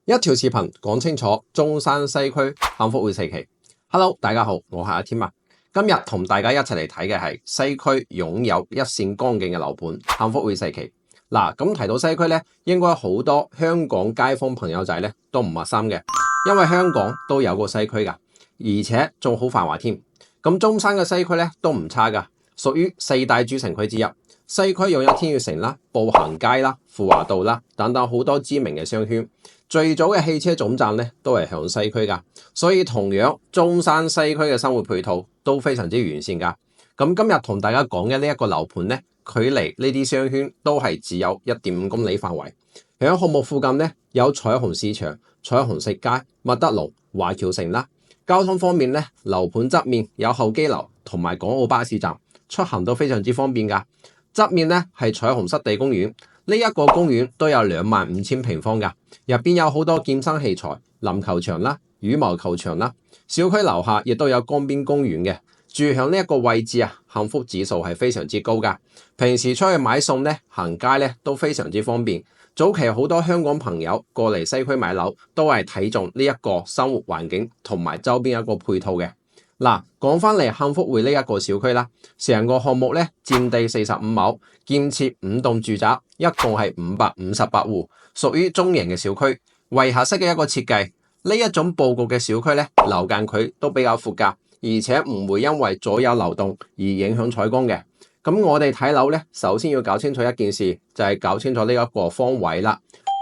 一條視頻講清楚中山西區幸福匯4期。Hello， 大家好，我係阿添啊。今日同大家一齊嚟睇嘅係西區擁有一線光景嘅樓盤幸福匯4期。嗱，咁提到西區咧，應該好多香港街坊朋友仔咧都唔陌生嘅，因為香港都有個西區噶，而且仲好繁華添。咁中山嘅西區咧都唔差噶，屬於4大主城區之一。西區擁有天悅城啦、步行街啦、富華道啦等等好多知名嘅商圈。最早嘅汽車總站咧都係響西區噶，所以同樣中山西區嘅生活配套都非常之完善噶。咁今日同大家講嘅呢一個樓盤咧，距離呢啲商圈都係只有1.5公里範圍。響項目附近咧有彩虹市場、彩虹食街、麥德龍、華僑城啦。交通方面咧，樓盤側面有候機樓同埋港澳巴士站，出行都非常之方便噶。側面咧係彩虹濕地公園，呢一個公園都有25,000平方噶，入邊有好多健身器材、籃球場啦、羽毛球場啦。小區樓下亦都有江邊公園嘅，住響呢一個位置啊，幸福指數係非常之高噶。平時出去買餸咧、行街咧都非常之方便。早期好多香港朋友過嚟西區買樓，都係睇中呢一個生活環境同埋周邊一個配套嘅。嗱，講翻嚟幸福匯呢一個小區啦，成個項目咧佔地45畝，建設5棟住宅，一共係558戶，屬於中型嘅小區，圍合式嘅一個設計。呢一種佈局嘅小區咧，樓間距都比較闊㗎，而且唔會因為左右流動而影響採光嘅。咁我哋睇樓咧，首先要搞清楚一件事，就係搞清楚呢一個方位啦。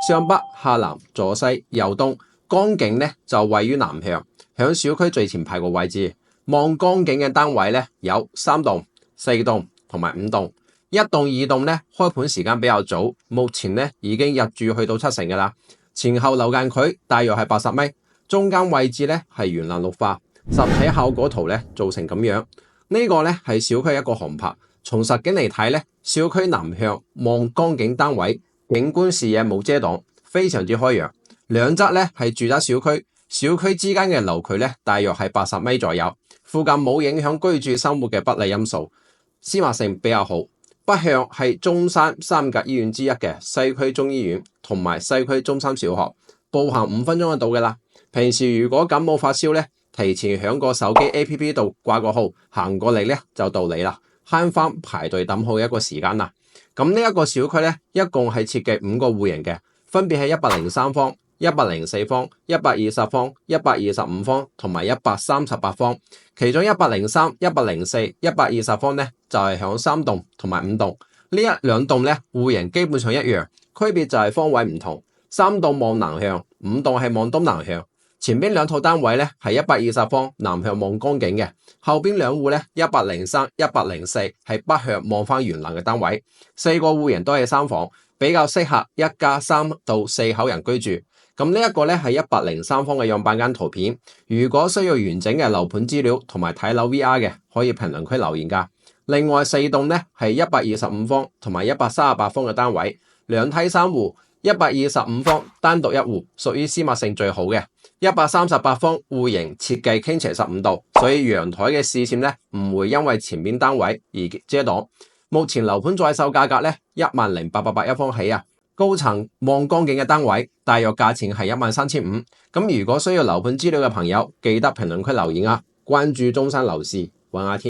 上北下南左西右東，江景咧就位於南向，響小區最前排個位置。望江景嘅單位咧有3棟、4棟同埋5棟，一棟2棟咧開盤時間比較早，目前咧已經入住去到70%噶啦。前後樓間距大約係80米，中間位置咧係園林綠化，實體效果圖咧做成咁樣。呢個咧係小區一個航拍，從實景嚟睇咧，小區南向望江景單位，景觀視野冇遮擋，非常之開揚。兩側咧係住宅小區，小區之間嘅樓距咧大約係80米左右。附近冇影響居住生活嘅不利因素，私密性比較好。北向係中山3甲醫院之一嘅西區中醫院同埋西區中心小學，步行5分鐘就到嘅啦。平時如果感冒發燒咧，提前響個手機 APP 度掛個號，行過嚟咧就到你啦，慳翻排隊等號一個時間啦。咁呢一個小區咧，一共係設計5個戶型嘅，分別係103方、104方、120方、125方同埋138方，其中103、104、120方咧就係響3棟同埋5棟，呢一兩棟咧戶型基本上一樣，區別就係方位唔同，3棟望南向，5棟係望東南向。前邊2套單位咧係120方南向望江景嘅，後邊2戶咧103、104係北向望翻園林嘅單位。4個戶型都係3房，比較適合1家3到4口人居住。咁呢一個咧係103方嘅樣板間圖片。如果需要完整嘅樓盤資料同埋睇樓 VR 嘅，可以評論區留言噶。另外4棟咧係125方同埋138方嘅單位，兩梯3戶，125方單獨1戶，屬於私密性最好嘅。138方戶型設計傾斜15度，所以陽台嘅視線咧唔會因為前面單位而遮擋。目前樓盤在售價格咧10,881方起啊。高層望江景嘅單位大約價錢係13,500。咁如果需要樓盤資料嘅朋友，記得評論區留言啊！關注中山樓市，揾阿添。